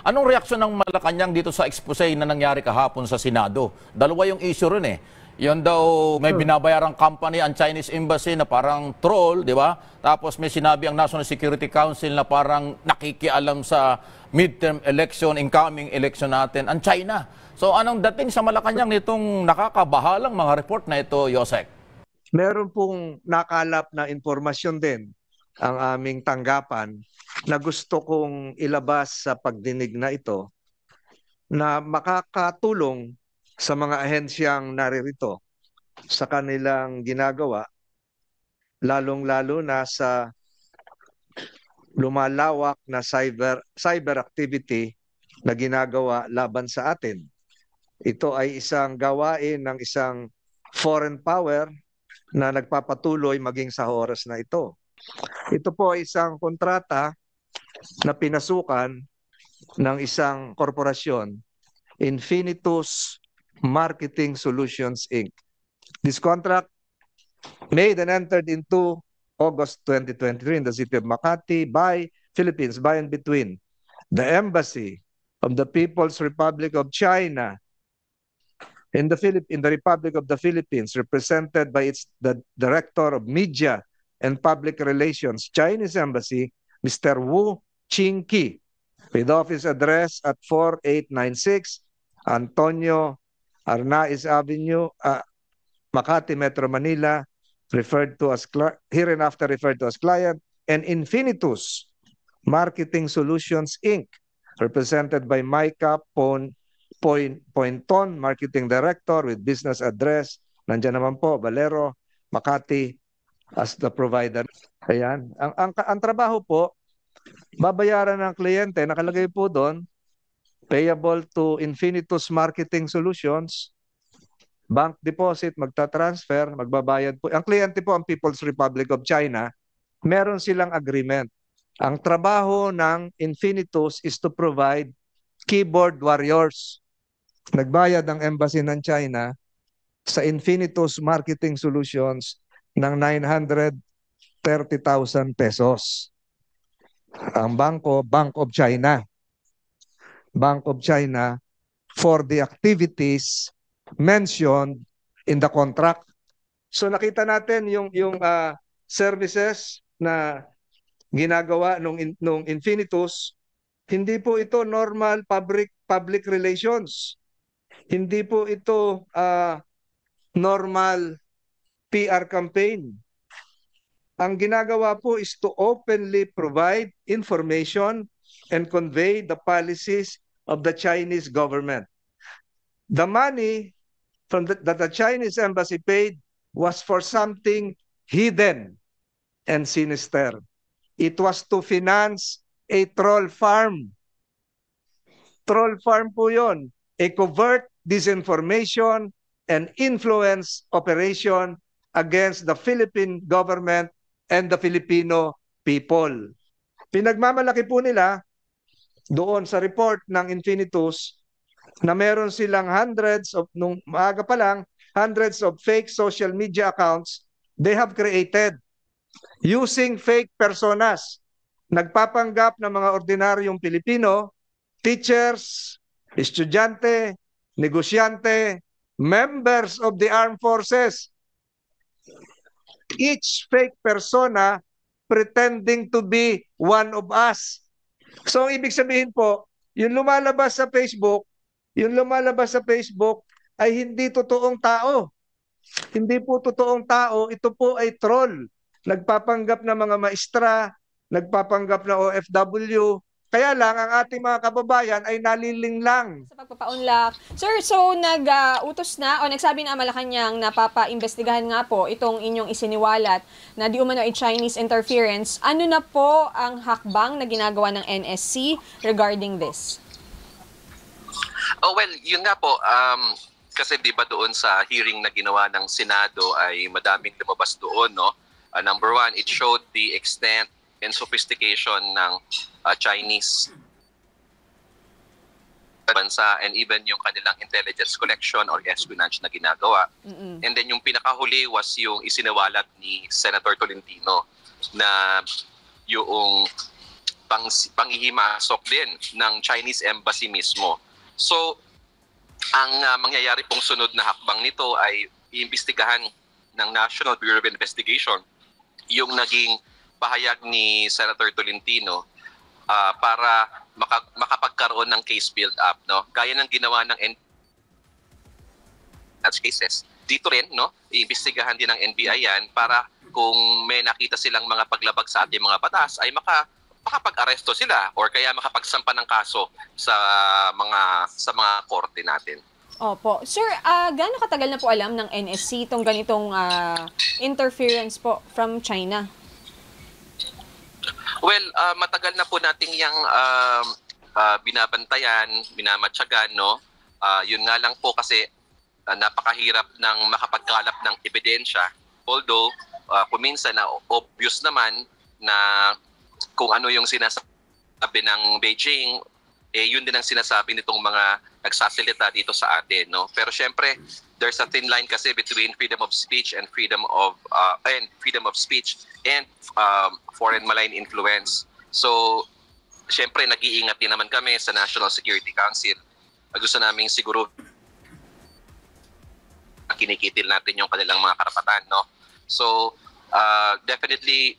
Anong reaksyon ng Malacanang dito sa expose na nangyari kahapon sa Senado? Dalawa yung issue rin eh. Yun daw may binabayarang company ang Chinese Embassy na parang troll, di ba? Tapos may sinabi ang National Security Council na parang nakikialam sa midterm election, incoming election natin, ang China. So anong dating sa Malacanang nitong nakakabahalang mga report na ito, Yosek? Meron pong nakalap na impormasyon din ang aming tanggapan na gusto kong ilabas sa pagdinig na ito na makakatulong sa mga ahensyang naririto sa kanilang ginagawa, lalong-lalo na sa lumalawak na cyber activity na ginagawa laban sa atin. Ito ay isang gawain ng isang foreign power na nagpapatuloy maging sa oras na ito. Ito po ay isang kontrata na pinasukan ng isang korporasyon, Infinitus Marketing Solutions Inc. This contract made and entered into August 2023 in the city of Makati by Philippines, by and between the Embassy of the People's Republic of China in the Republic of the Philippines, represented by the Director of Media and Public Relations, Chinese Embassy, Mr. Wu Qingqi, with office address at 4896 Antonio Arnaiz Avenue, Makati, Metro Manila, hereinafter referred to as client, and Infinitus Marketing Solutions Inc., represented by Micah Pointon, Marketing Director with business address, nandiyan naman po, Valero, Makati, as the provider. Ayan. Ang trabaho po, babayaran ng kliyente, nakalagay po doon, payable to Infinitus Marketing Solutions, bank deposit, magta-transfer, magbabayad po. Ang kliyente po ang People's Republic of China, meron silang agreement. Ang trabaho ng Infinitus is to provide keyboard warriors. Nagbayad ang embassy ng China sa Infinitus Marketing Solutions ng 930,000 pesos. Ang bangko, Bank of China. Bank of China for the activities mentioned in the contract. So nakita natin yung services na ginagawa nung Infinitus, hindi po ito normal public relations. Hindi po ito normal PR campaign. Ang ginagawa po is to openly provide information and convey the policies of the Chinese government. The money that the Chinese embassy paid was for something hidden and sinister. It was to finance a troll farm. Troll farm po yun. A covert disinformation and influence operation against the Philippine government and the Filipino people. Pinagmamalaki po nila doon sa report ng Infinitus na meron silang nung maaga pa lang, hundreds of fake social media accounts they have created using fake personas. Nagpapanggap ng mga ordinaryong Pilipino, teachers, estudyante, negosyante, members of the armed forces. Each fake persona pretending to be one of us. So ibig sabihin po, yung lumalabas sa Facebook ay hindi totoong tao. Hindi po totoong tao, ito po ay troll. Nagpapanggap na mga maestra, nagpapanggap na OFW. Kaya lang, ang ating mga kababayan ay naliling lang. Sa pagpapaunlak. Sir, so nag-utos na o nagsabi na ang Malacanang na papaimbestigahan nga po itong inyong isiniwalat na di umano ay Chinese interference. Ano na po ang hakbang na ginagawa ng NSC regarding this? Oh, well, yun nga po. Kasi di ba doon sa hearing na ginawa ng Senado ay madaming lumabas doon, no? Number one, it showed the extent and sophistication ng Chinese bansa and even yung kanilang intelligence collection or espionage na ginagawa. And then yung pinakahuli was yung isiniwalat ni Senator Tolentino na yung panghihimasok din ng Chinese Embassy mismo. So, ang mangyayari pong sunod na hakbang nito ay iimbestigahan ng National Bureau of Investigation yung naging pahayag ni Senator Tolentino para makapagkaroon ng case build-up, no? Gaya ng ginawa ng cases. Dito rin, no, iimbestigahan din ng NBI yan para kung may nakita silang mga paglabag sa ating mga batas ay makapag-aresto sila or kaya makapagsampa ng kaso sa mga korte natin. Opo. Sir, gaano katagal na po alam ng NSC itong ganitong interference po from China? Well, matagal na po nating yung binabantayan, minamatyagan, no? Yun nga lang po kasi napakahirap ng makapagkalap ng ebidensya. Although, kuminsan na obvious naman na kung ano yung sinasabi ng Beijing, yun din ang sinasabi nitong mga nagsasalita dito sa atin, no? Pero syempre, there's a thin line kasi between freedom of speech and freedom of speech and foreign malign influence. So, syempre nag-iingat din naman kami sa National Security Council. Gusto naming siguro kinikitil natin yung kanilang mga karapatan, no? So, definitely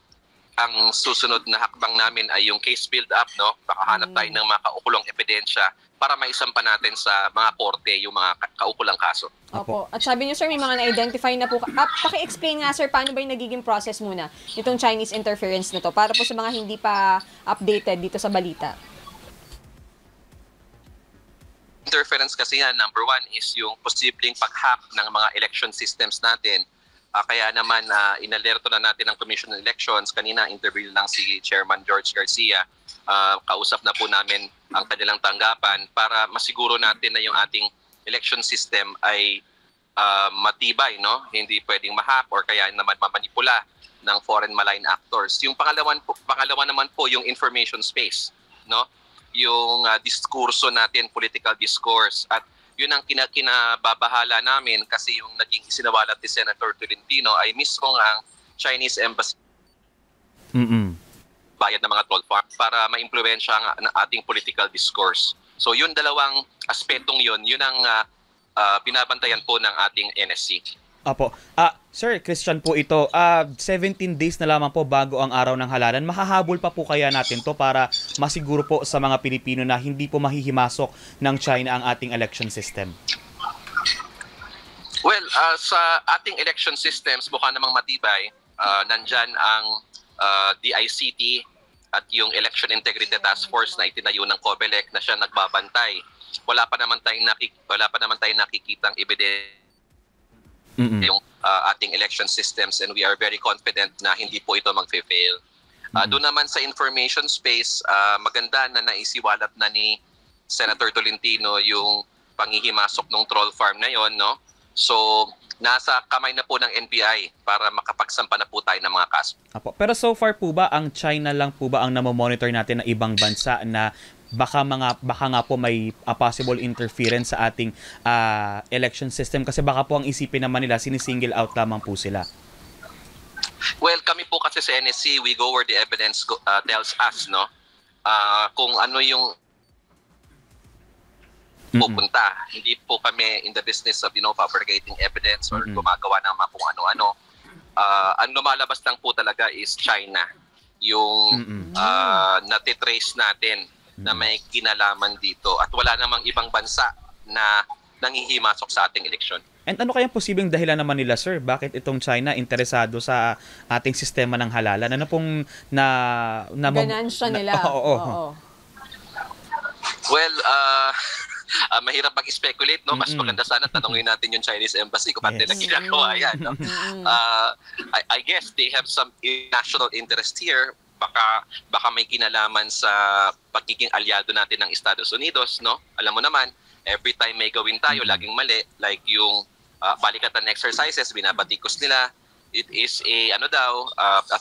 ang susunod na hakbang namin ay yung case build-up, no? Makahanap tayo ng mga kaukulong ebidensya para maisampa natin sa mga korte yung mga kaukulang kaso. Opo. At sabi niyo, sir, may mga na-identify na po. Paki-explain nga, sir, paano ba yung nagiging process muna itong Chinese interference na to para po sa mga hindi pa updated dito sa balita. Interference kasi yan, number one is yung posibleng pag-hack ng mga election systems natin. Kaya naman inalerto na natin ng Commission on Elections. Kanina interview lang si Chairman George Garcia. Kausap na po namin ang kanilang tanggapan para masiguro natin na yung ating election system ay matibay, no? Hindi pwedeng ma-hack or kaya naman mamanipula ng foreign malign actors. Yung pangalawa naman po yung information space, no? Yung diskurso natin, political discourse, at yun ang kinababahala namin kasi yung naging isinawalat ni Senator Tolentino ay mismo ang Chinese Embassy bayad ng mga troll farm para ma-impluwensya ang ating political discourse. So yun dalawang aspetong yun ang binabantayan po ng ating NSC. Apo. Sir, Christian po ito. 17 days na lamang po bago ang araw ng halalan. Mahahabol pa po kaya natin to para masiguro po sa mga Pilipino na hindi po mahihimasok ng China ang ating election system? Well, sa ating election systems, mukha namang matibay. Nandyan ang DICT at yung Election Integrity Task Force na itinayo ng COMELEC na siya nagbabantay. Wala pa naman tayong nakikitang ebidensya yung ating election systems, and we are very confident na hindi po ito mag-fail. Doon naman sa information space, maganda na naisiwalat na ni Senator Tolentino yung panghihimasok ng troll farm na yon, no? So, nasa kamay na po ng NBI para makapagsampa na po tayo ng mga kaso. Apo. Pero so far po ba, ang China lang po ba ang namomonitor natin ng ibang bansa na baka nga po may possible interference sa ating election system? Kasi baka po ang isipin naman nila, sinisingle out lamang po sila. Well, kami po kasi sa NSC, we go where the evidence tells us, no? Kung ano yung pupunta. Hindi po kami in the business of, fabricating evidence or gumagawa ng mga kung ano-ano. Ang lumalabas lang po talaga is China. Yung natitrace natin na may kinalaman dito. At wala namang ibang bansa na nanghihimasok sa ating eleksyon. And ano kayang posibleng dahilan naman nila, sir? Bakit itong China interesado sa ating sistema ng halalan? Ano pong ganansya nila? Oo. Well, mahirap mag-speculate, no? Mas maganda sana tanongin natin yung Chinese Embassy kung bakit nila ginagawa yan, no? I guess they have some national interest here. Baka may kinalaman sa pagiging alyado natin ng Estados Unidos, no? Alam mo naman, every time may gawin tayo, laging mali. Like yung balikatan exercises, binabatikos nila. It is a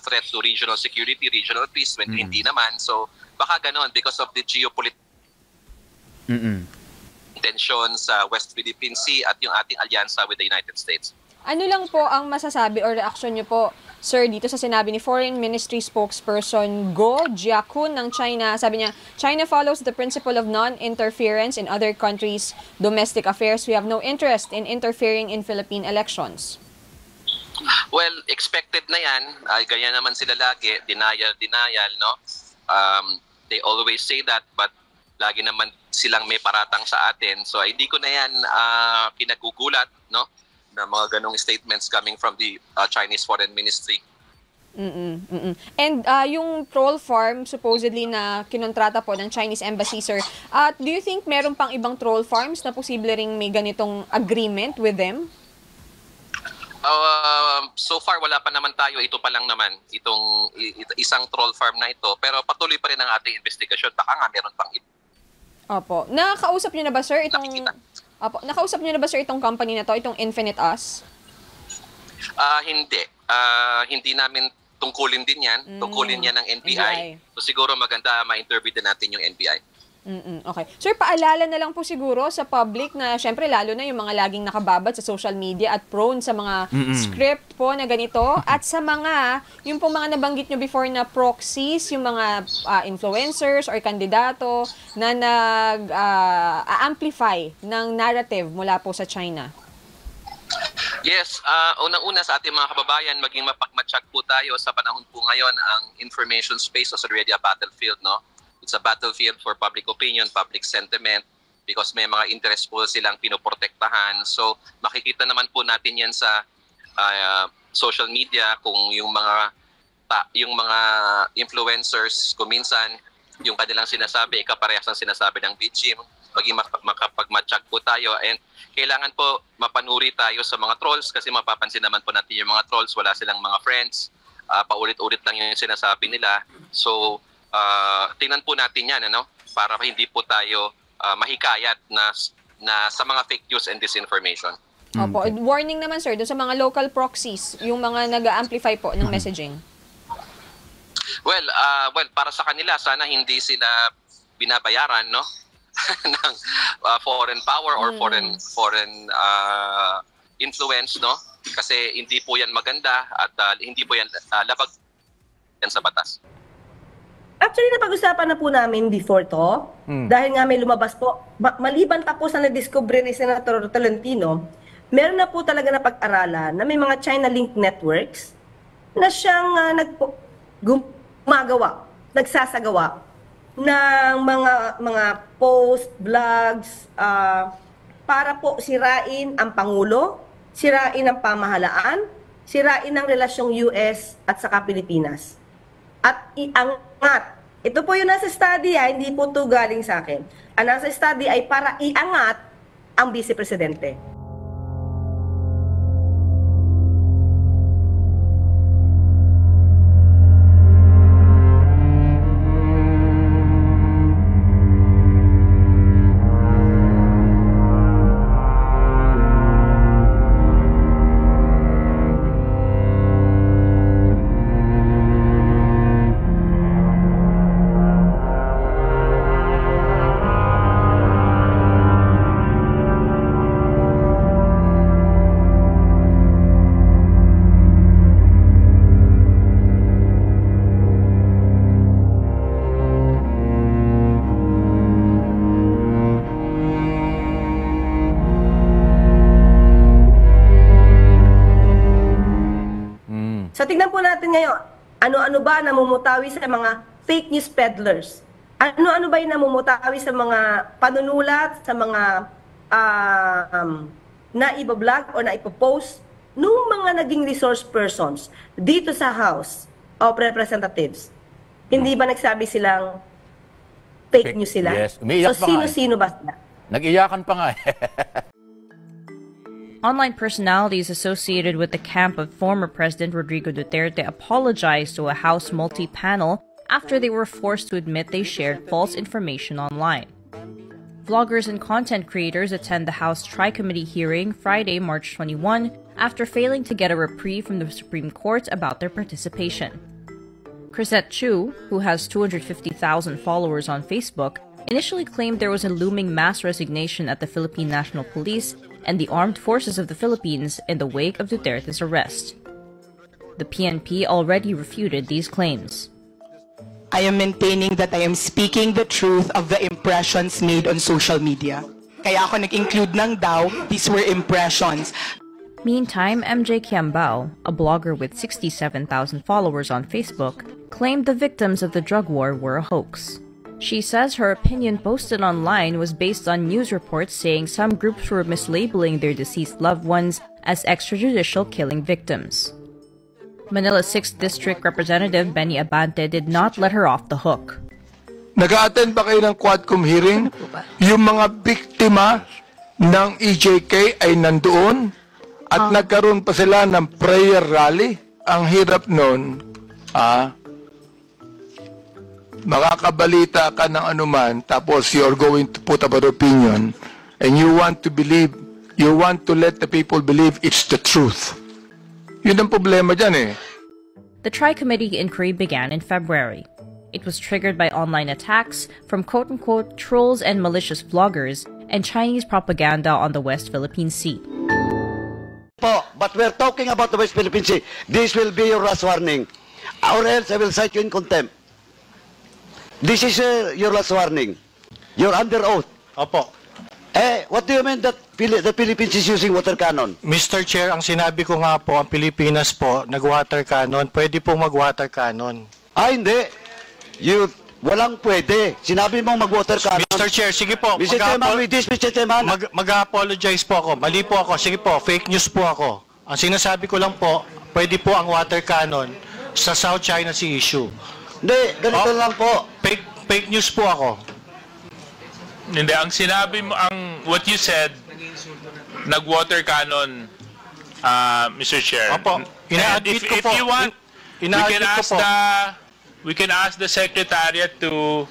threat to regional security, regional peace, when hindi naman. So, baka ganon because of the geopolitical tension sa West Philippine Sea at yung ating alyansa with the United States. Ano lang po ang masasabi or reaction niyo po, sir, dito sa sinabi ni Foreign Ministry spokesperson Go Jiakun ng China? Sabi niya, China follows the principle of non-interference in other countries' domestic affairs. We have no interest in interfering in Philippine elections. Well, expected na yan. Ganyan naman sila lagi. Denial, no? They always say that, but lagi naman silang may paratang sa atin. So, hindi ko na yan kinagugulat, no? Na mga ganong statements coming from the Chinese Foreign Ministry. And yung troll farm supposedly na kinontrata po ng Chinese Embassy, sir, do you think meron pang ibang troll farms na posible ring may ganitong agreement with them? So far, wala pa naman tayo. Ito pa lang naman, itong isang troll farm na ito. Pero patuloy pa rin ang ating investigasyon. Baka nga meron pang iba. Opo. Nakausap niyo na ba, sir, itong company na to, itong Infinite Us? Hindi. Hindi namin tungkulin din yan. Tungkulin yan ng NBI. So siguro maganda ma-interview din natin yung NBI. Okay. Sir, paalala na lang po siguro sa public na syempre lalo na yung mga laging nakababad sa social media at prone sa mga script po na ganito at sa mga, yung po mga nabanggit nyo before na proxies, yung mga influencers or kandidato na nag-amplify ng narrative mula po sa China. Yes, unang-una sa ating mga kababayan, maging mapagmatsyag po tayo sa panahon po ngayon. Ang information space is already a battlefield, no? It's a battlefield for public opinion, public sentiment, because may mga interest po silang pinoprotektahan. So makikita naman po natin yan sa social media kung yung mga influencers kung minsan yung kanilang sinasabi kaparehas ng sinasabi ng regime. Maging makapagmatsyag po tayo, and kailangan po mapanuri tayo sa mga trolls kasi mapapansin naman po natin yung mga trolls wala silang mga friends, paulit-ulit lang yung sinasabi nila. So tingnan po natin yan, ano, para hindi po tayo mahikayat na sa mga fake news and disinformation. Opo. Warning naman, sir, doon sa mga local proxies, yung mga nag-amplify po ng messaging. Well, para sa kanila, sana hindi sila binabayaran, no? ng foreign power or foreign influence, no? Kasi hindi po yan maganda at hindi po yan labag yan sa batas. Actually, napag-usapan na po namin before to. Dahil nga may lumabas po. Maliban pa po sa na-discover ni Senator Tolentino, meron na po talaga na pag-aralan na may mga China-linked networks na siyang nagsasagawa ng mga post, vlogs, para po sirain ang Pangulo, sirain ang pamahalaan, sirain ang relasyong US at saka Pilipinas. At iangat. Ito po yung nasa study, hindi po ito galing sa akin. Ang nasa study ay para iangat ang Vice Presidente. So tingnan po natin ngayon, ano-ano ba namumutawi sa mga fake news peddlers? Ano-ano ba yung namumutawi sa mga panunulat, sa mga naibablog o naipopost nung mga naging resource persons dito sa House of Representatives? Hindi ba nagsabi silang fake news sila? Yes. Umiiyak So sino-sino ba sila? Nag-iyakan pa nga. Online personalities associated with the camp of former President Rodrigo Duterte apologized to a House multi-panel after they were forced to admit they shared false information online. Vloggers and content creators attend the House Tri-Committee hearing Friday, March 21, after failing to get a reprieve from the Supreme Court about their participation. Chrisette Chu, who has 250,000 followers on Facebook, initially claimed there was a looming mass resignation at the Philippine National Police and the armed forces of the Philippines in the wake of Duterte's arrest. The PNP already refuted these claims. I am maintaining that I am speaking the truth of the impressions made on social media. Kaya ako nag-include ng daw, these were impressions. Meantime, MJ Kiambao, a blogger with 67,000 followers on Facebook, claimed the victims of the drug war were a hoax. She says her opinion posted online was based on news reports saying some groups were mislabeling their deceased loved ones as extrajudicial killing victims. Manila's 6th District Representative Benny Abante did not let her off the hook. Nag-a-attend ba kayo ng Quadcom hearing? Yung mga biktima ng EJK ay nandoon at nagkaroon pa sila ng prayer rally. Ang hirap nun, makakabalita ka ng anuman tapos you're going to put up an opinion and you want to let the people believe it's the truth. Yun ang problema dyan eh. The Tri-Committee inquiry began in February. It was triggered by online attacks from quote-unquote trolls and malicious bloggers and Chinese propaganda on the West Philippine Sea. But we're talking about the West Philippine Sea. This will be your last warning, or else I will cite you in contempt. This is your last warning. You're under oath. Opo. What do you mean that the Philippines is using water cannon? Mr. Chair, ang sinabi ko nga po, ang Pilipinas po, nag-water cannon, pwede pong mag-water cannon. Hindi. Walang pwede. Sinabi mong mag-water cannon. Mr. Chair, sige po. Mr. Chairman, with this, Mr. Chairman. Mag-apologize po ako. Mali po ako. Sige po, fake news po ako. Ang sinasabi ko lang po, pwede po ang water cannon sa South China Sea issue. Hindi, ganito lang po. Fake news po ako. Hindi, ang sinabi mo, what you said, nag-water cannon, Mr. Chair. Opo, ina-admit ko po. If you want, we can ask the Secretariat to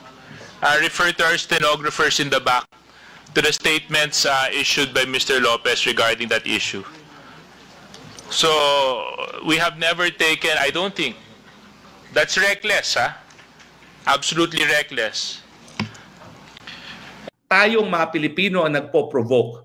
refer to our stenographers in the back to the statements issued by Mr. Lopez regarding that issue. So, we have never taken, I don't think, that's reckless, absolutely reckless. Tayong mga Pilipino ang nagpo-provoke.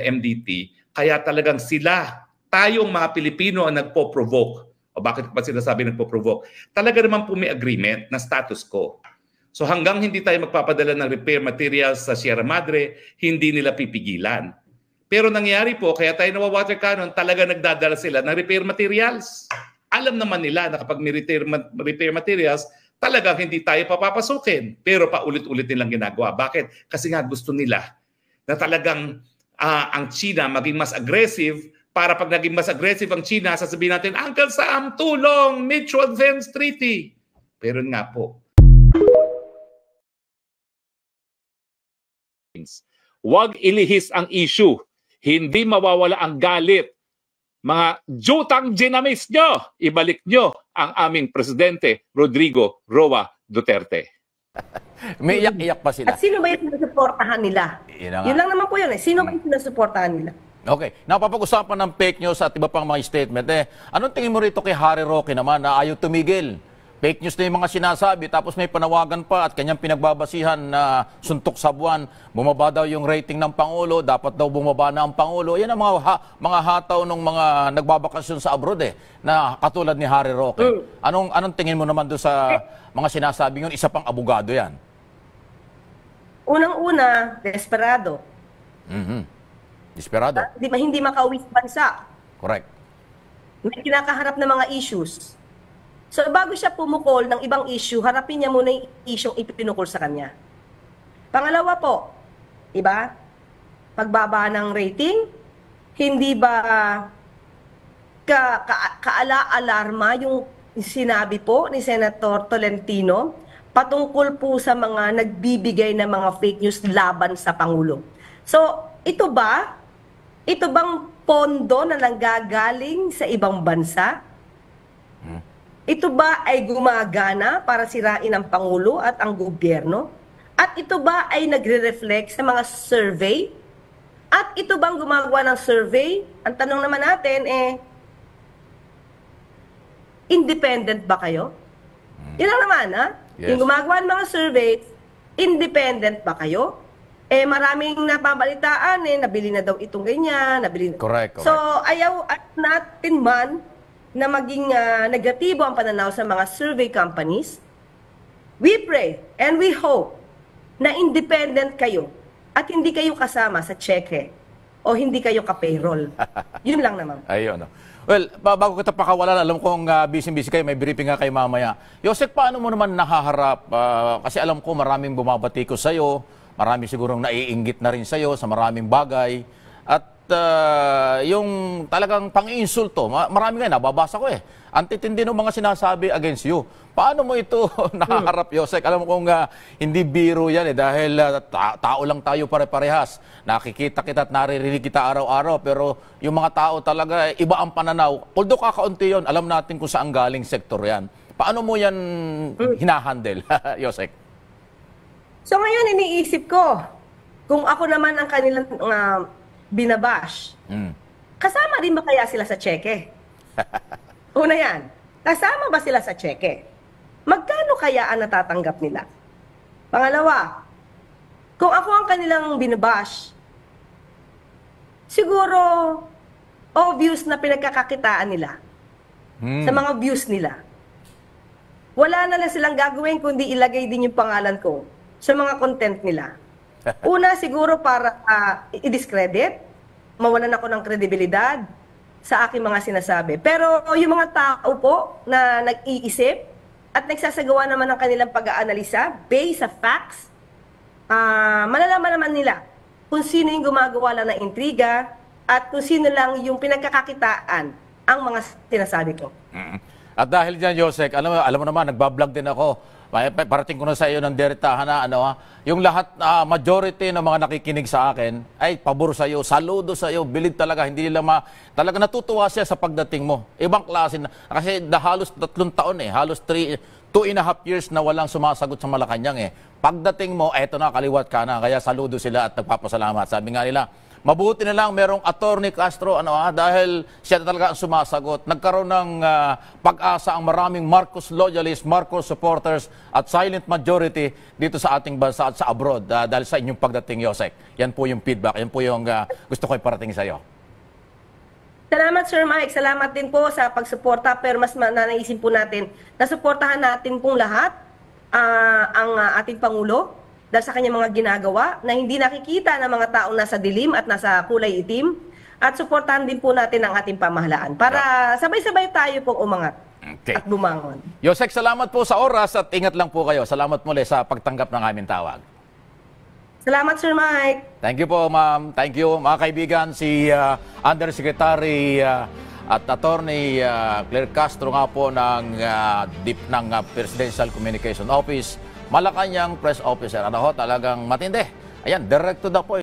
MDT, kaya talagang tayong mga Pilipino ang nagpo-provoke. O bakit pa sinasabi nagpo-provoke? Talaga naman po may agreement na status quo. So hanggang hindi tayo magpapadala ng repair materials sa Sierra Madre, hindi nila pipigilan. Pero nangyari po, kaya tayo nawa-water cannon, talaga nagdadala sila ng repair materials. Alam naman nila na kapag may repair materials, talagang hindi tayo papapasukin. Pero paulit-ulit nilang ginagawa. Bakit? Kasi nga gusto nila na talagang ang China maging mas aggressive, para pag naging mas aggressive ang China, sasabihin natin, Uncle Sam, tulong, Mutual Defense Treaty. Pero nga po, huwag ilihis ang issue. Hindi mawawala ang galit. Mga jutang ginamis nyo, ibalik nyo ang aming Presidente Rodrigo Roa Duterte. May iyak-iyak pa sila. At sino ba yung sinusuportahan nila? Yun lang naman po yun eh. Sino ba yung sinusuportahan nila? Okay. Napapag-usapan ng fake news at iba pang mga statement. Anong tingin mo rito kay Harry Roque naman na ayaw tumigil? Fake news na yung mga sinasabi, tapos may panawagan pa at kanyang pinagbabasihan na suntok sa buwan, bumaba daw yung rating ng Pangulo, dapat daw bumaba na ang Pangulo. Yan ang mga hataw ng mga nagbabakasyon sa abroad na katulad ni Harry Roque. Anong tingin mo naman doon sa mga sinasabi yun? Isa pang abogado yan. Unang-una, desperado. Desperado. Hindi makauwi sa bansa. Correct. May kinakaharap na mga issues. So bago siya pumukol ng ibang issue, harapin niya muna yung issue ipinukol sa kanya. Pangalawa po, iba? Pagbaba ng rating, Hindi ba kaala-alarma yung sinabi po ni Senator Tolentino patungkol po sa mga nagbibigay ng mga fake news laban sa Pangulo? So, ito bang pondo na nanggagaling sa ibang bansa? Ito ba ay gumagana para sirain ang Pangulo at ang gobyerno? At ito ba ay nagre-reflect sa mga survey? At ito bang gumagawa ng survey? Ang tanong naman natin independent ba kayo? Yun lang naman, ha? Yes. Yung gumagawa ng mga survey, independent ba kayo? Maraming napabalitaan, nabili na daw itong ganyan, nabili na. Correct. So, ayaw natin man na maging negatibo ang pananaw sa mga survey companies. We pray and we hope na independent kayo at hindi kayo kasama sa cheque o hindi kayo ka-payroll. Yun lang naman. Ayun. Well, bago kita pakawalan, alam kong busy-busy kayo, may briefing nga kayo mamaya. Yosek, paano mo naman nahaharap? Kasi alam ko maraming bumabati ko sa'yo, marami sigurong naiinggit na rin sa'yo sa maraming bagay. At yung talagang pang-iinsulto, marami nga, nababasa ko Antitindi ng mga sinasabi against you. Paano mo ito nahaharap, Yosek? Alam mo kung hindi biro yan dahil tao lang tayo pare-parehas. Nakikita kita at naririnig kita araw-araw, pero yung mga tao talaga, iba ang pananaw. Although kakaunti yun, alam natin kung saan galing sektor yan. Paano mo yan hinahandle, Yosek? So ngayon, iniisip ko, kung ako naman ang kanilang binabash, kasama din ba kaya sila sa cheque? Una yan, kasama ba sila sa cheque? Magkano kaya ang natatanggap nila? Pangalawa, kung ako ang kanilang binabash, siguro obvious na pinagkakakitaan nila sa mga views nila. Wala na lang silang gagawin kundi ilagay din yung pangalan ko sa mga content nila. Una, siguro para i-discredit, mawalan ako ng kredibilidad sa aking mga sinasabi. Pero yung mga tao po na nag-iisip at nagsasagawa naman ng kanilang pag-aanalisa based sa facts, malalaman naman nila kung sino yung gumagawa lang ng intriga at kung sino lang yung pinagkakakitaan ang mga sinasabi ko. At dahil dyan, Yosek, alam mo naman, nagbablog din ako. Parating ko na sa iyo ng deritahan na yung lahat, majority ng mga nakikinig sa akin ay pabor sa iyo, saludo sa iyo, bilid talaga, hindi nila talaga natutuwa siya sa pagdating mo. Ibang klase na, kasi halos 3 taon halos 2.5 years na walang sumasagot sa Malacanang Pagdating mo, eto na, kaliwat ka na, kaya saludo sila at nagpapasalamat. Sabi nga nila, mabuti na lang merong Attorney Castro dahil siya talaga ang sumasagot. Nagkaroon ng pag-asa ang maraming Marcos loyalists, Marcos supporters at silent majority dito sa ating bansa at sa abroad dahil sa inyong pagdating, Yosek. Yan po yung feedback, yan po yung gusto ko iparating sa iyo. Salamat, Sir Mike. Salamat din po sa pagsuporta, pero mas naisip po natin na suportahan natin pong lahat ang ating Pangulo dahil sa kanyang mga ginagawa na hindi nakikita ng mga taong nasa dilim at nasa kulay itim, at suportahan din po natin ang ating pamahalaan para sabay-sabay tayo pong umangat at bumangon. Yosek, salamat po sa oras at ingat lang po kayo. Salamat muli sa pagtanggap ng aming tawag. Salamat, Sir Mike. Thank you po, ma'am. Thank you, mga kaibigan. Si Undersecretary at Attorney Claire Castro nga po ng Presidential Communication Office, Malacanang Press Officer. Talagang matindi. Ayan, direct to the point.